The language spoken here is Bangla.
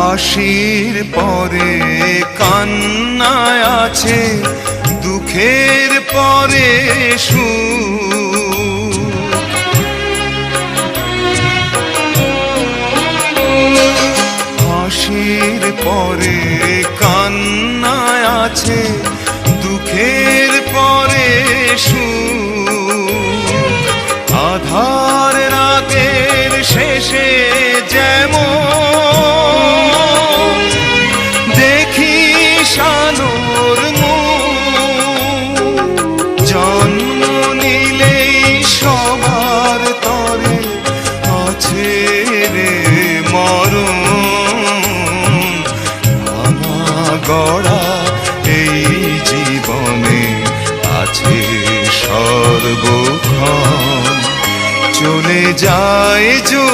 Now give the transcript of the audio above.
হাসির পরে কান্না আছে, দুঃখের পরে সুখ। হাসির পরে কান্না আছে, দুঃখের পরে সুখ। আধার রাতের শেষে যেমন দেখি শানোর মুখ, জন্ম নিলেই সবার তরে আছে রে মরণ। ভাঙা গড়া এই জীবনে আছে সর্বক্ষণ, চলে যায় যদি